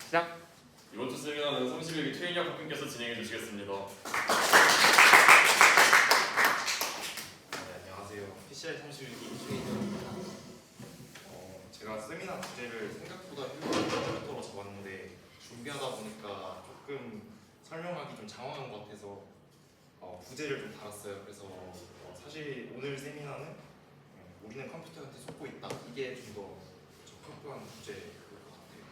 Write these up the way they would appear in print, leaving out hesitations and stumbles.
시작! 이번 주 세미나는 31기 최인혁 학생께서 진행해 주시겠습니다. 네, 안녕하세요. PCI 31기 최인혁입니다. 제가 세미나 주제를 생각보다 힐링으로 잡았는데 준비하다 보니까 조금 설명하기 좀 장황한 것 같아서 부제를 좀 달았어요. 그래서 사실 오늘 세미나는 우리는 컴퓨터한테 속고 있다. 이게 좀 더 적합한 부제일 것 같아요.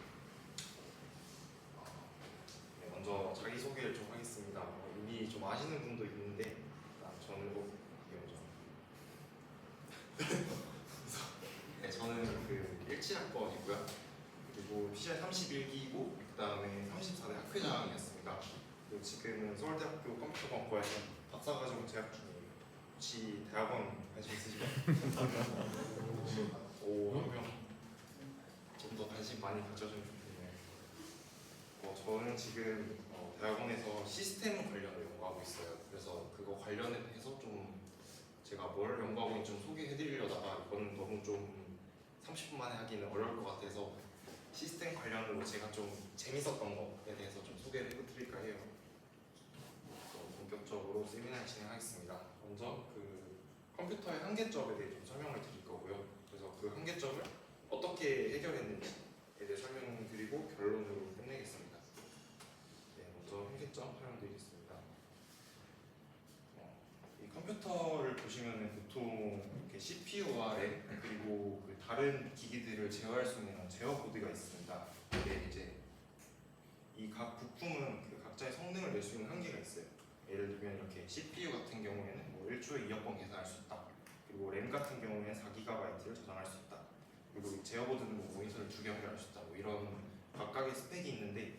네, 먼저 자기소개를 좀 하겠습니다. 이미 좀 아시는 분도 있는데 저는 꼭 네, 저는 그 17학번이고요. 그리고 PCI 31기이고 그다음에 34대 학회장이었습니다. 그리고 지금은 서울대학교 컴퓨터공학과에서 박사과정 재학 중이에요. 혹시 대학원 관심 있으신가요? 오, 한 명. 좀 더 관심 많이 가져주면 좋겠네요. 저는 지금 대학원에서 시스템 관련을 연구하고 있어요. 그래서 그거 관련해서 좀 제가 뭘 연구하고 있는지 좀 소개해드리려다가 이건 너무 좀 30분 만에 하기는 어려울 것 같아서 시스템 관련으로 제가 좀 재밌었던 거에 대해서 좀 소개를 해드릴까 해요. 본격적으로 세미나를 진행하겠습니다. 먼저 그 컴퓨터의 한계점에 대해 좀 설명을 드릴 거고요. 그래서 그 한계점을 어떻게 해결했는지에 대해 설명드리고 결론으로 끝내겠습니다. 네, 먼저 한계점 설명드리겠습니다. 이 컴퓨터를 보시면은 보통 이렇게 CPU와 램 그리고 그 다른 기기들을 제어할 수 있는 제어 보드가 있습니다. 근데 이제 이 각 부품은 그 각자의 성능을 낼 수 있는 한계가 있어요. 예를 들면 이렇게 CPU 같은 경우에는 뭐 1초에 2억 번 계산할 수 있다. 그리고 램 같은 경우에는 4GB를 저장할 수 있다. 그리고 이 제어 보드는 뭐 모니터를 2개 연결할 수 있다. 뭐 이런 각각의 스펙이 있는데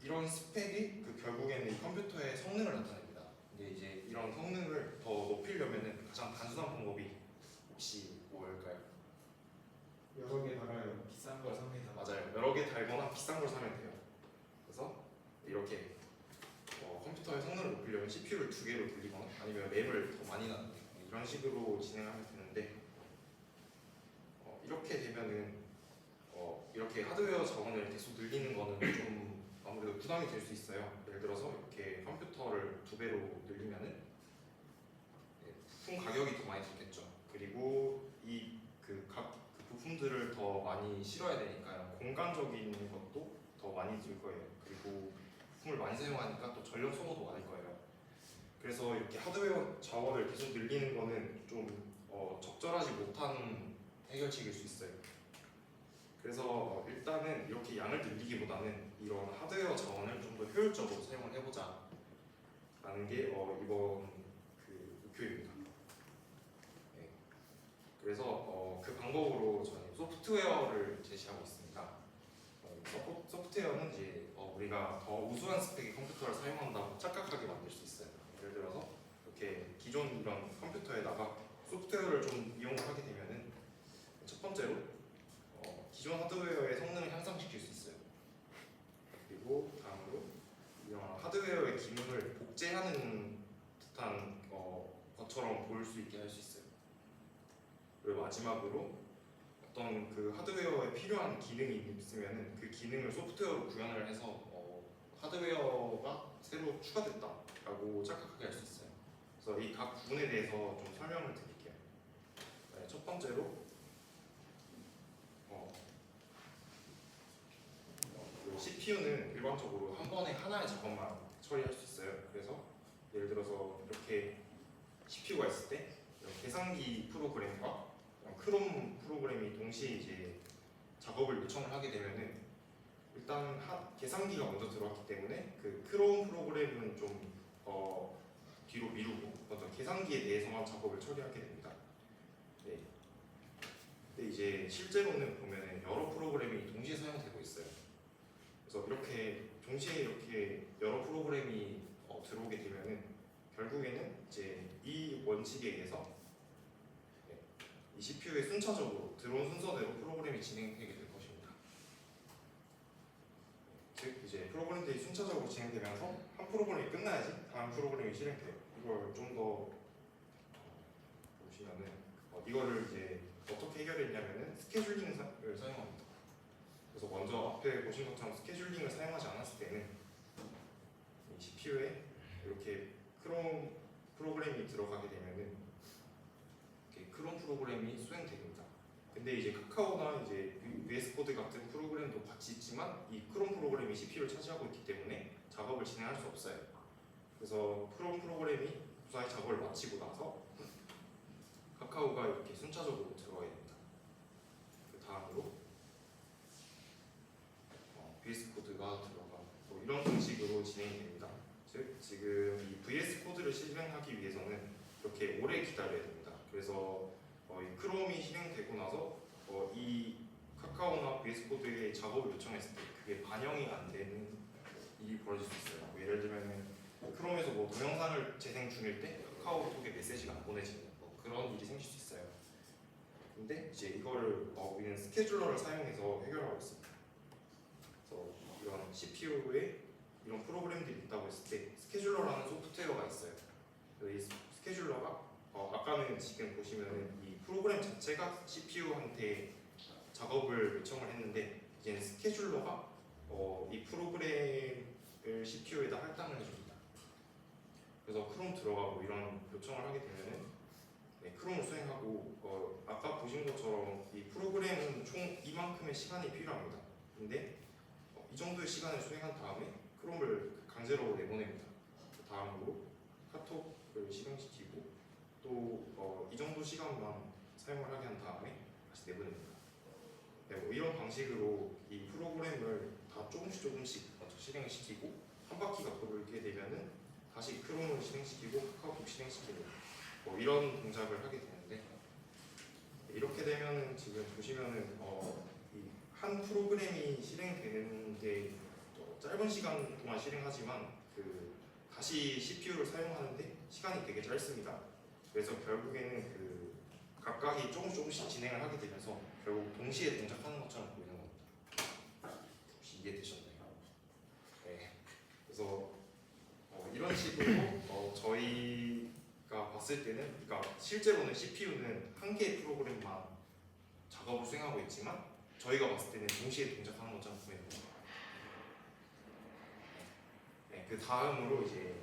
이런 스펙이 그 결국에는 이 컴퓨터의 성능을 나타냅니다. 근데 이제 이런 성능을 더 높이려면은 가장 단순한 방법이 혹시 뭘까요? 여러 개 달아요. 비싼 걸 삽니다. 맞아요. 여러 개 달거나 비싼 걸 사면 돼요. 그래서 이렇게 컴퓨터의 성능을 높이려면 CPU를 2개로 돌리거나 아니면 램을 더 많이 넣는 이런 식으로 진행하면 되는데 이렇게 되면은 이렇게 하드웨어 자원을 계속 늘리는 거는 좀 아무래도 부담이 될 수 있어요. 예를 들어서 이렇게 컴퓨터를 2배로 늘리면은 부품 가격이 더 많이 들겠죠. 그리고 이 각 부품들을 더 많이 실어야 되니까 공간적인 것도 더 많이 들 거예요. 그리고 부품을 많이 사용하니까 또 전력 소모도 많을 거예요. 그래서 이렇게 하드웨어 자원을 계속 늘리는 거는 좀 적절하지 못한 해결책일 수 있어요. 그래서 일단은 이렇게 양을 늘리기보다는 이런 하드웨어 자원을 좀 더 효율적으로 사용을 해보자 라는 게 이번 그 목표입니다. 네. 그래서 그 방법으로 저는 소프트웨어를 제시하고 있습니다. 소프트웨어는 이제 우리가 더 우수한 스펙의 컴퓨터를 사용한다고 착각하게 만들 수 있어요. 예를 들어서 이렇게 기존 이런 컴퓨터에다가 소프트웨어를 좀 이용을 하게 되면은 첫 번째로 기존 하드웨어의 성능을 향상시킬 수 있어요. 그리고 다음으로 이런 하드웨어의 기능을 복제하는 듯한 것처럼 보일 수 있게 할 수 있어요. 그리고 마지막으로 어떤 그 하드웨어에 필요한 기능이 있으면 그 기능을 소프트웨어로 구현을 해서 하드웨어가 새로 추가됐다라고 착각하게 할 수 있어요. 그래서 이 각 부분에 대해서 좀 설명을 드릴게요. 네, 첫 번째로 CPU는 일반적으로 한 번에 하나의 작업만 처리할 수 있어요. 그래서 예를 들어서 이렇게 CPU가 있을 때 계산기 프로그램과 크롬 프로그램이 동시에 이제 작업을 요청을 하게 되면은 일단 계산기가 먼저 들어왔기 때문에 그 크롬 프로그램은 좀 뒤로 미루고 먼저 계산기에 대해서만 작업을 처리하게 됩니다. 네. 근데 이제 실제로는 보면은 여러 프로그램이 동시에 사용되고 있어요. 그래서 이렇게 동시에 이렇게 여러 프로그램이 들어오게 되면은 결국에는 이제 이 원칙에 의해서 이 CPU에 순차적으로 들어온 순서대로 프로그램이 진행되게 될 것입니다. 즉 이제 프로그램들이 순차적으로 진행되면서 한 프로그램이 끝나야지 다음 프로그램이 실행돼요. 이걸 좀 더 보시면은 이거를 이제 어떻게 해결했냐면은 스케줄링을 사용합니다. 그래서 그래서 먼저 앞에 보신 것처럼 스케줄링을 사용하지 않았을 때는 이 CPU에 이렇게 크롬 프로그램이 들어가게 되면은 이렇게 크롬 프로그램이 수행됩니다. 근데 이제 카카오나 이제 VS 코드 같은 프로그램도 같이 있지만 이 크롬 프로그램이 CPU를 차지하고 있기 때문에 작업을 진행할 수 없어요. 그래서 크롬 프로그램이 무사히 작업을 마치고 나서 카카오가 이렇게 순차적으로 들어가야 됩니다. 그 다음으로 VS 코드가 들어가고 뭐 이런 방식으로 진행이 됩니다. 즉 지금 이 VS 코드를 실행하기 위해서는 이렇게 오래 기다려야 됩니다. 그래서 이 크롬이 실행되고 나서 이 카카오나 VS 코드에 작업을 요청했을 때 그게 반영이 안 되는 일이 벌어질 수 있어요. 뭐 예를 들면은 크롬에서 뭐 동영상을 재생 중일 때 카카오톡에 메시지가 안 보내지는 뭐 그런 일이 생길 수 있어요. 근데 이제 이거를 우리는 스케줄러를 사용해서 해결하고 있습니다. 그래서 이런 CPU에 이런 프로그램들이 있다고 했을 때 스케줄러라는 소프트웨어가 있어요. 그래서 이 스케줄러가 아까는 지금 보시면은 이 프로그램 자체가 CPU한테 작업을 요청을 했는데 이제 스케줄러가 이 프로그램을 CPU에다 할당을 해줍니다. 그래서 크롬 들어가고 이런 요청을 하게 되면은 크롬을 수행하고 아까 보신 것처럼 이 프로그램은 총 이만큼의 시간이 필요합니다. 근데 이 정도의 시간을 수행한 다음에 크롬을 강제로 내보냅니다. 그 다음으로 카톡을 실행시키고 또 이 정도 시간만 사용을 하게 한 다음에 다시 내보냅니다. 네, 뭐 이런 방식으로 이 프로그램을 다 조금씩 먼저 실행을 시키고 한 바퀴가 돌게 되면은 다시 크롬을 실행시키고 카카오톡 실행시키고 뭐 이런 동작을 하게 되는데 이렇게 되면은 지금 보시면은 이 한 프로그램이 실행되는데 짧은 시간 동안 실행하지만 다시 CPU를 사용하는데 시간이 되게 짧습니다. 그래서 결국에는 각각이 조금씩 진행을 하게 되면서 결국 동시에 동작하는 것처럼 보이는 겁니다. 혹시 이해되셨나요? 네. 그래서 이런 식으로 저희가 봤을 때는 그러니까 실제로는 CPU는 한 개의 프로그램만 작업을 수행하고 있지만 저희가 봤을 때는 동시에 동작하는 것처럼 보이는 겁니다. 네. 그 다음으로 이제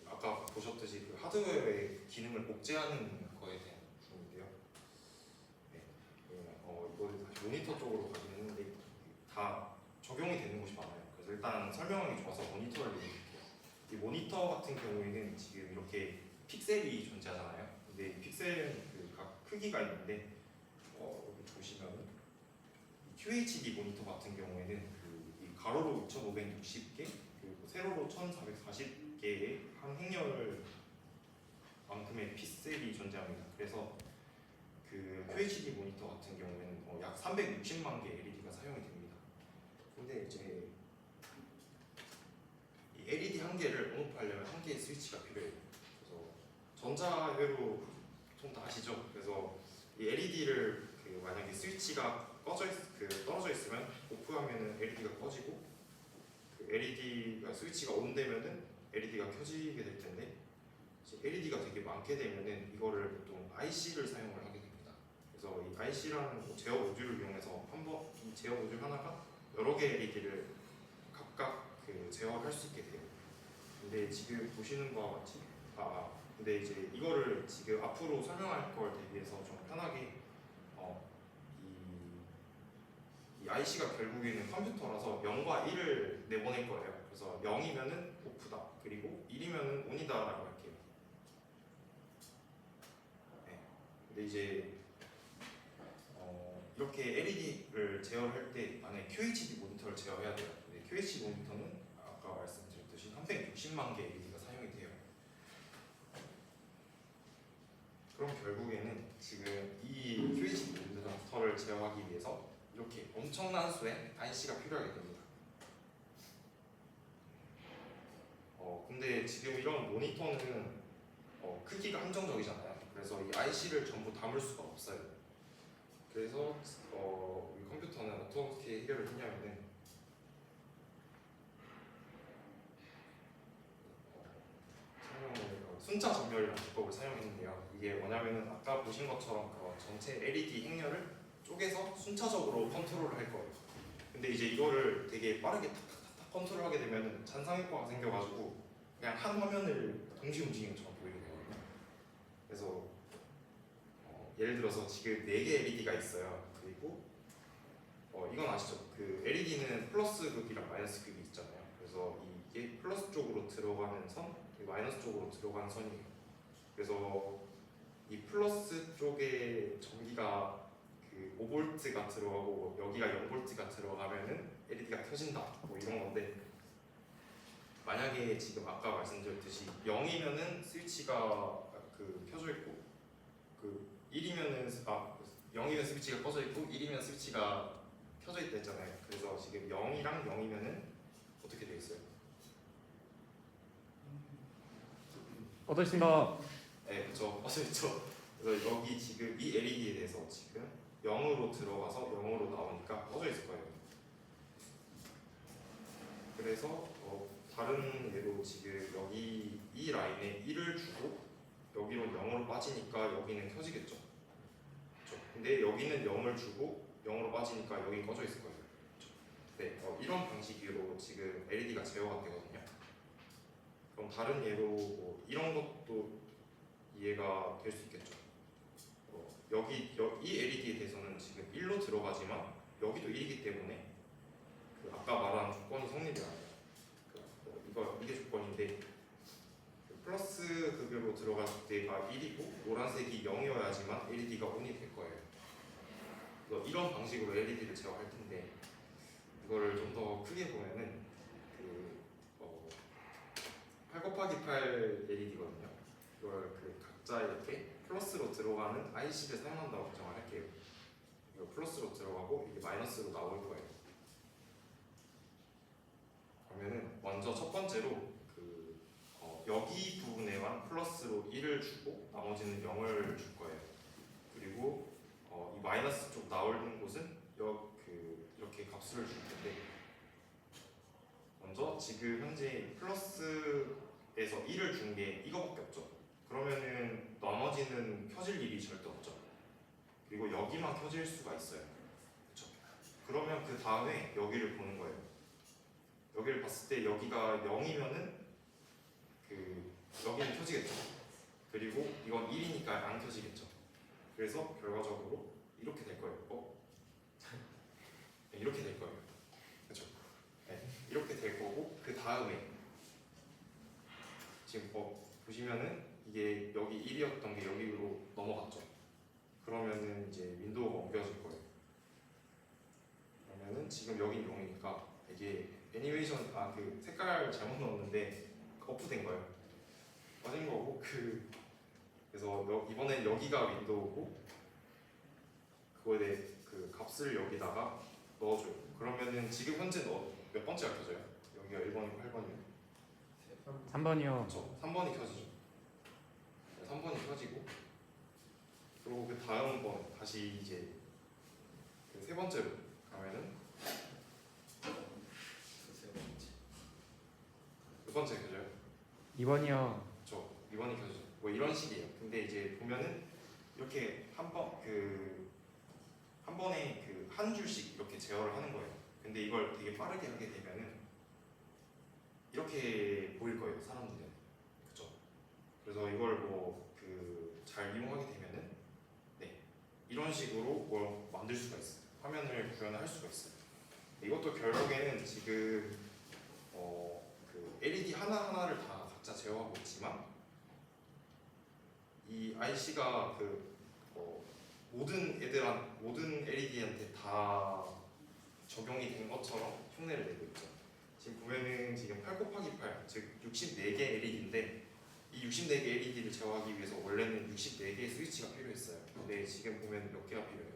아까 보셨듯이 하드웨어의 기능을 복제하는 거에 대한 부분인데요. 네. 이거를 다시 모니터 쪽으로 가긴 했는데 다 적용이 되는 곳이 많아요. 그래서 일단 설명하기 좋아서 모니터를 얘기해볼게요. 이 모니터 같은 경우에는 지금 이렇게 픽셀이 존재하잖아요. 근데 이 픽셀은 각 크기가 있는데 여기 보시면은 QHD 모니터 같은 경우에는 이 가로로 2560개 그리고 세로로 1440개의 한 행렬만큼의 픽셀이 존재합니다. 그래서 QHD 모니터 같은 경우에는 약 360만 개 LED가 사용이 됩니다. 근데 이제 이 LED 한 개를 온오프하려면 한 개의 스위치가 필요해요. 그래서 전자회로 좀 다 아시죠? 그래서 이 LED를 만약에 스위치가 떨어져 있으면 오프하면은 LED가 꺼지고 LED가 스위치가 온되면은 LED가 켜지게 될 텐데 이제 LED가 되게 많게 되면은 이거를 보통 IC를 사용을 하게 됩니다. 그래서 이 IC라는 제어 모듈을 이용해서 한번 이 제어 모듈 하나가 여러 개의 LED를 각각 제어할 수 있게 돼요. 근데 지금 보시는 바와 같이 근데 이제 이거를 지금 앞으로 설명할 걸 대비해서 좀 편하게 이 IC가 결국에는 컴퓨터라서 0과 1을 내보낼 거예요. 그래서 0이면은 오프다. 그리고 1이면은 온이다라고 할게요. 네. 근데 이제 이렇게 LED를 제어할 때 만약에 QHD 모니터를 제어해야 돼요. 근데 QHD 모니터는 아까 말씀드렸듯이 360만 개 LED가 사용이 돼요. 그럼 결국에는 지금 이 QHD 모니터를 제어하기 위해서 이렇게 엄청난 수의 IC가 필요하게 됩니다. 근데 지금 이런 모니터는 크기가 한정적이잖아요. 그래서 이 IC를 전부 담을 수가 없어요. 그래서 우리 컴퓨터는 어떻게 해결을 했냐면은 순차 전멸이라는 기법을 사용했는데요. 이게 뭐냐면은 아까 보신 것처럼 전체 LED 행렬을 쪼개서 순차적으로 컨트롤을 할 거예요. 근데 이제 이거를 되게 빠르게 탁탁탁탁 컨트롤하게 되면 잔상효과가 생겨가지고 그냥 한 화면을 동시 움직이는 것처럼 보이게 되거든요. 그래서 예를 들어서 지금 4개 LED가 있어요. 그리고 이건 아시죠? 그 LED는 플러스 극이랑 마이너스 극이 있잖아요. 그래서 이게 플러스 쪽으로 들어가는 선, 마이너스 쪽으로 들어가는 선이에요. 그래서 이 플러스 쪽에 전기가 그 5V가 들어가고 여기가 0V가 들어가면은 LED가 켜진다. 뭐 이런 건데 만약에 지금 아까 말씀드렸듯이 0이면은 스위치가 그 켜져 있고 그 1이면은 0이면 스위치가 꺼져 있고 1이면 스위치가 켜져 있다 했잖아요. 그래서 지금 0이랑 0이면은 어떻게 돼 있어요? 어떠신가? 네, 그렇죠. 꺼져 있죠. 그래서 여기 지금 이 LED에 대해서 지금 0으로 들어가서 0으로 나오니까 꺼져 있을 거예요. 그래서 다른 예로 지금 여기 이 라인에 1을 주고 여기로 0으로 빠지니까 여기는 켜지겠죠. 그렇죠. 근데 여기는 0을 주고 0으로 빠지니까 여기 꺼져 있을 거예요. 그렇죠. 네, 이런 방식으로 지금 LED가 제어가 되거든요. 그럼 다른 예로 뭐 이런 것도 이해가 될 수 있겠죠. 이 LED에 대해서는 지금 1로 들어가지만 여기도 1이기 때문에 그 아까 말한 조건이 성립이 안 돼요. 이게 조건인데 그 플러스 급여로 들어갈 때가 1이고 노란색이 0이어야지만 LED가 ON이 될 거예요. 그래서 이런 방식으로 LED를 제어할 텐데 이거를 좀 더 크게 보면은 그 8 곱하기 8 LED거든요. 이걸 그 각자 이렇게 플러스로 들어가는 IC를 사용한다고 가정을 할게요. 이거 플러스로 들어가고 이게 마이너스로 나올 거예요. 그러면은 먼저 첫 번째로 그 여기 부분에만 플러스로 1을 주고 나머지는 0을 줄 거예요. 그리고 이 마이너스 쪽 나오는 곳은 이렇게 값을 줄 텐데 먼저 지금 현재 플러스에서 1을 준 게 이거밖에 없죠. 그러면은 나머지는 켜질 일이 절대 없죠. 그리고 여기만 켜질 수가 있어요. 그렇죠? 그러면 그 다음에 여기를 보는 거예요. 여기를 봤을 때 여기가 0이면은 여기는 켜지겠죠. 그리고 이건 1이니까 안 켜지겠죠. 그래서 결과적으로 이렇게 될 거예요. 네, 이렇게 될 거예요. 그렇죠? 네, 이렇게 될 거고 그 다음에 지금 보시면은 이게 여기 1이었던 게 여기로 넘어갔죠. 그러면은 이제 윈도우가 옮겨질 거예요. 그러면은 지금 여긴 0이니까 이게 애니메이션 그 색깔 잘못 넣었는데 오프된 거예요. 빠진 거고 그래서 이번엔 여기가 윈도우고 그거에 대해 그 값을 여기다가 넣어줘요. 그러면은 지금 현재 몇 번째가 켜져요? 여기가 1번이고 8번이요. 3번이요. 그렇죠. 3번이 켜지죠. 3번이 켜지고 그리고 그 다음 번 다시 이제 그 세 번째로 가면은 몇 번째 켜져요? 2번이요. 그렇죠. 2번이 켜지죠. 뭐 이런 식이에요. 근데 이제 보면은 이렇게 한 번에 한 줄씩 이렇게 제어를 하는 거예요. 근데 이걸 되게 빠르게 하게 되면은 이렇게 보일 거예요, 사람들은. 그렇죠. 그래서 이걸 잘 이용하게 되면은 이런 식으로 뭘 만들 수가 있어요. 화면을 구현할 수가 있어요. 이것도 결국에는 지금 그 LED 하나하나를 다 각자 제어하고 있지만 이 IC가 모든 LED한테 다 적용이 된 것처럼 흉내를 내고 있죠. 지금 보면은 지금 8 곱하기 8, 즉 64개 LED인데 이 64개 LED를 제어하기 위해서 원래는 64개의 스위치가 필요했어요. 근데 지금 보면 몇 개가 필요해요?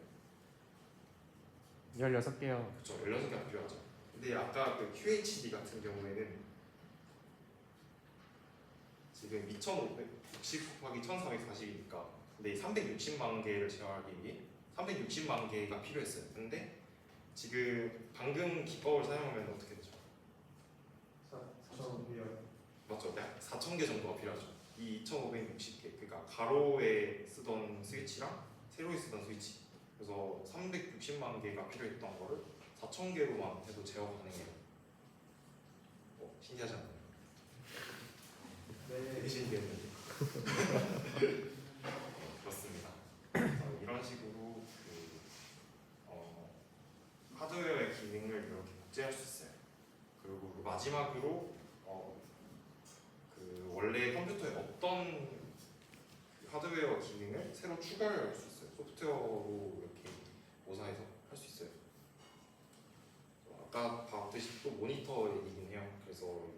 16개요. 그렇죠. 16개가 필요하죠. 근데 아까 그 QHD 같은 경우에는 지금 2560 곱하기 1440이니까 근데 360만 개를 제어하기 위해 360만 개가 필요했어요. 근데 지금 방금 기법을 사용하면 어떻게 되죠? 4,500. 맞죠? 약 4,000개 정도가 필요하죠. 이 2,560개 그러니까 가로에 쓰던 스위치랑 세로에 쓰던 스위치 그래서 360만 개가 필요했던 거를 4천 개로만 해도 제어 가능해요. 신기하지 않나요? 네. 되게 신기했는데. 그렇습니다. 이런 식으로 하드웨어의 기능을 이렇게 복제할 수 있어요. 그리고 마지막으로 원래 컴퓨터에 없던 하드웨어 기능을 새로 추가할 수 있어요. 소프트웨어로 이렇게 모사해서 할 수 있어요. 아까 봤듯이 또 모니터 얘기긴 해요. 그래서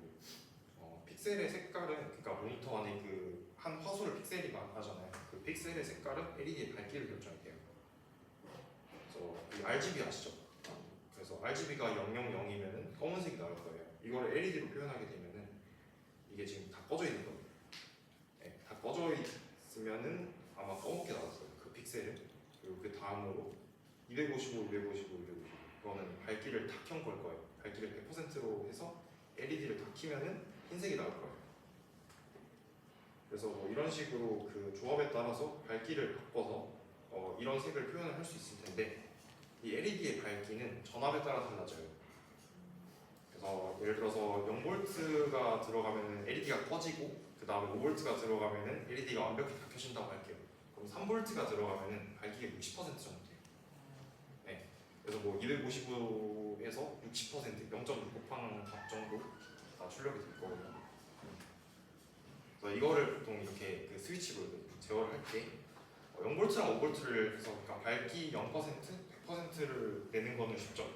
픽셀의 색깔은 그러니까 모니터 안에 그 한 화소를 픽셀이 하잖아요. 그 픽셀의 색깔은 LED의 밝기를 결정이 돼요. 그래서 이 RGB 아시죠? 그래서 RGB가 000이면은 검은색이 나올 거예요. 이걸 LED로 표현하게 되면은 이게 지금 다 꺼져 있는 거예요. 네, 다 꺼져 있으면은 아마 검게 나왔어요. 그 픽셀은. 그리고 그 다음으로 255, 255, 255 이거는 밝기를 다 켠 걸 거예요. 밝기를 100%로 해서 LED를 다 켜면은 흰색이 나올 거예요. 그래서 뭐 이런 식으로 그 조합에 따라서 밝기를 바꿔서 이런 색을 표현을 할 수 있을 텐데 이 LED의 밝기는 전압에 따라 달라져요. 그래서 예를 들어서 0V가 들어가면은 LED가 꺼지고 그 다음에 5V가 들어가면은 LED가 완벽히 다 켜진다고 할게요. 그럼 3V가 들어가면은 밝기가 60% 정도 돼요. 네. 그래서 뭐 255에서 60% 0.6 곱하는 값 정도 다 출력이 될 거거든요. 그래서 이거를 보통 이렇게 그 스위치로 제어를 할 때 0V랑 5V를 해서 그러니까 밝기 0%, 100%를 내는 거는 쉽죠.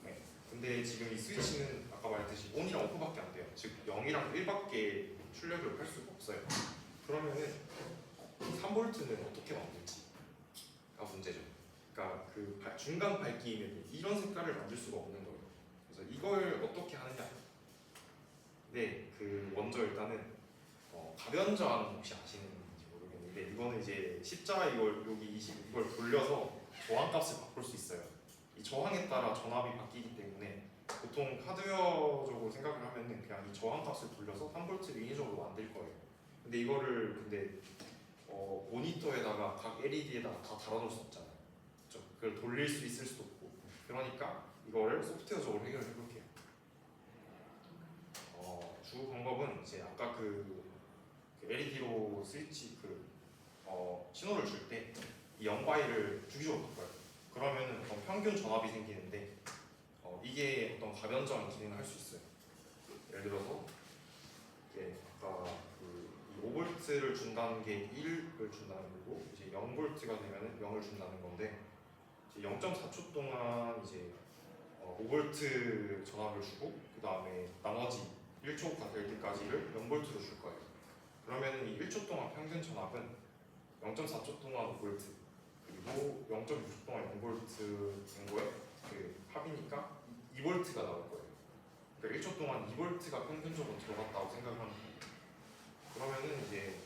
네. 근데 지금 이 스위치는 아까 말했듯이 ON이랑 OFF밖에 안 돼요. 즉 0이랑 1밖에 출력을 할 수가 없어요. 그러면은 3V는 어떻게 만들지가 문제죠. 그러니까 그 중간 밝기임에도 이런 색깔을 만들 수가 없는 거예요. 그래서 이걸 어떻게 하느냐? 네, 그 먼저 일단은 가변 저항 혹시 아시는지 모르겠는데 이거는 이제 십자 여기 20 이걸 돌려서 저항값을 바꿀 수 있어요. 이 저항에 따라 전압이 바뀌기 때문에 보통 하드웨어적으로 생각을 하면은 그냥 이 저항값을 돌려서 3V를 인위적으로 만들 거예요. 근데 이거를 모니터에다가 각 LED에다가 다 달아놓을 수 없잖아요. 그렇죠? 그걸 돌릴 수 있을 수도 없고 그러니까 이거를 소프트웨어적으로 해결을 해볼게요. 주 방법은 이제 아까 그 LED로 스위치 신호를 줄 때 이 0과 1을 주기적으로 바꿔요. 그러면은 어떤 평균 전압이 생기는데 이게 어떤 가변 저항 기능을 할 수 있어요. 예를 들어서 이게 아까 이 5V를 준다는 게 1을 준다는 거고 이제 0V가 되면은 0을 준다는 건데 이제 0.4초 동안 이제 5V 전압을 주고 그 다음에 나머지 1초가 될 때까지를 0V로 줄 거예요. 그러면 이 1초 동안 평균 전압은 0.4초 동안 5V 그리고 0.6초 동안 0V인 거에 그 합이니까 2V가 나올 거예요. 그러니까 1초 동안 2V가 평균적으로 들어갔다고 생각을 하면 돼요. 그러면은 이제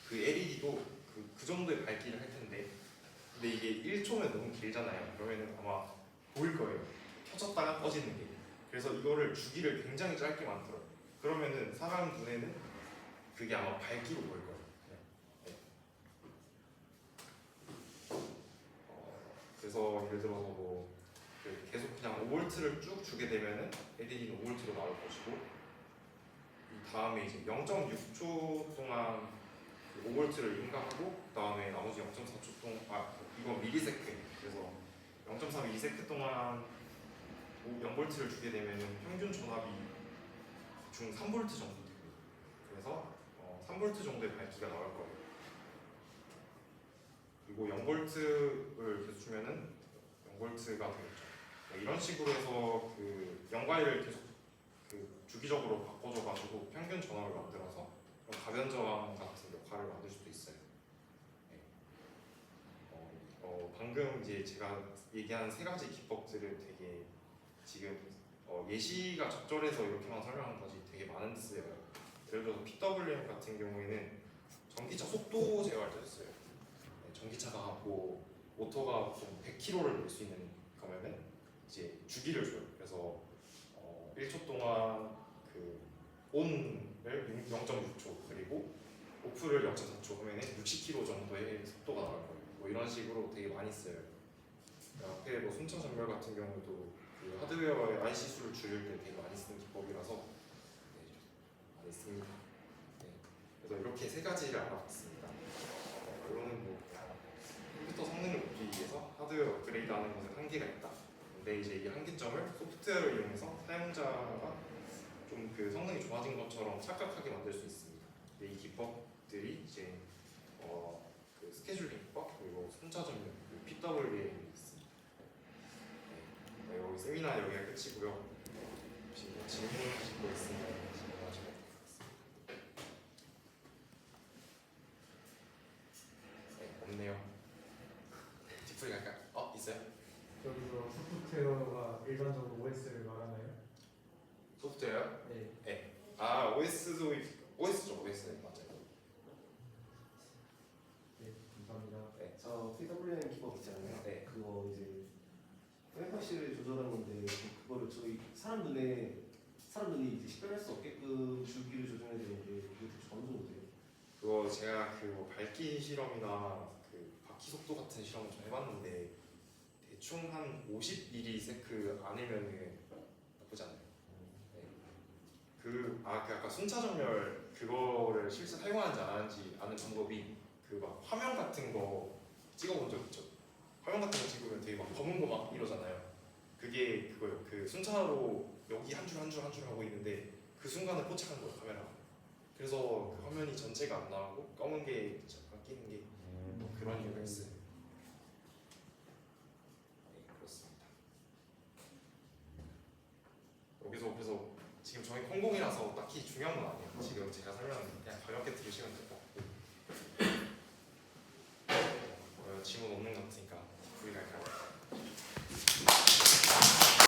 그 LED도 그 정도의 밝기를 할 텐데 근데 이게 1초면 너무 길잖아요. 그러면은 아마 보일 거예요. 켜졌다가 꺼지는 게. 그래서 이거를 주기를 굉장히 짧게 만들어요. 그러면은 사람 눈에는 그게 아마 밝기로 보일 거예요. 네. 그래서 예를 들어서 뭐 계속 그냥 5V를 쭉 주게 되면은 LED는 5V로 나올 것이고 이 다음에 이제 0.6초 동안 5V를 인가하고 그 다음에 나머지 0.4초 동안 이건 미리세컨 그래서 0.32세컨 동안 0V를 주게 되면은 평균 전압이 중 3V 정도 되고요. 그래서 3V 정도의 밝기가 나올 거예요. 그리고 0V를 계속 주면은 0V가 되겠죠. 이런 식으로 해서 그 0과 1을 계속 그 주기적으로 바꿔줘가지고 평균 전압을 만들어서 가변 저항 같은 역할을 만들 수도 있어요. 네. 방금 이제 제가 얘기한 세 가지 기법들은 되게 지금 예시가 적절해서 이렇게만 설명한 거지 되게 많은 데 쓰여요. 예를 들어서 PWM 같은 경우에는 전기차 속도 제어할 때 써요. 전기차가 뭐 모터가 좀 100km를 낼 수 있는 거면은 이제 주기를 줘요. 그래서 1초 동안 그 ON을 0.6초 그리고 OFF를 0.4초 하면은 60km 정도의 속도가 나올 거예요. 뭐 뭐 이런 식으로 되게 많이 써요. 앞에 뭐 순차 전멸 같은 경우도 그 하드웨어의 IC 수를 줄일 때 되게 많이 쓰는 기법이라서 많이 씁니다. 네. 그래서 이렇게 세 가지를 알아봤습니다. 이거는 뭐 컴퓨터 성능을 높이기 위해서 하드웨어 업그레이드하는 것에 한계가 있다. 근데 이제 이 한계점을 소프트웨어를 이용해서 사용자가 좀 그 성능이 좋아진 것처럼 착각하게 만들 수 있습니다. 근데 이 기법들이 이제 그 스케줄 기법 그리고 순차 전멸 그 PWA에 있습니다. 네, 여기 세미나 여기가 끝이고요. 혹시 뭐 질문하실 거 있으면 질문하시면 될 것 같습니다. 네, 없네요. 뒷풀이 갈까요? 있어요? 여기서 소프트웨어가 일반적으로 OS를 말하나요? 소프트웨어? 네. 아 OS도 OS죠 OS 맞아요. 네, 감사합니다. 저 PWM 기법 있잖아요. 네. 그거 이제 프레퀀시를 조절하는 건데 그거를 저희 사람 눈이 이제 식별할 수 없게끔 주기를 조정해야 되는데 그게 대충 어느 정도 돼요? 그거 제가 그뭐 밝기 실험이나 그 바퀴 속도 같은 실험을 좀 해봤는데 대충 한 50ms 안이면은 나쁘지 않아요. 네. 그 아까 순차 전멸 그거를 실제 사용하는지 안 하는지 아는 방법이 그 막 화면 같은 거 찍어본 적 있죠? 화면 같은 거 찍으면 되게 막 검은 거 막 이러잖아요. 그게 그거예요. 그 순차로 여기 한 줄 한 줄 한 줄 하고 있는데 그 순간을 포착한 거예요 카메라가. 그래서 그 화면이 전체가 안 나오고 검은 게 잠깐 끼는 게 뭐 그런 이유가 있어요. 네 그렇습니다. 여기서 그래서 지금 저희 콩공이라서 딱히 중요한 건 아니에요. 지금 제가 설명한 그냥 가볍게 들으시면 될 것 같고 질문 없는 것 같으니까 뒷풀이 갈까요?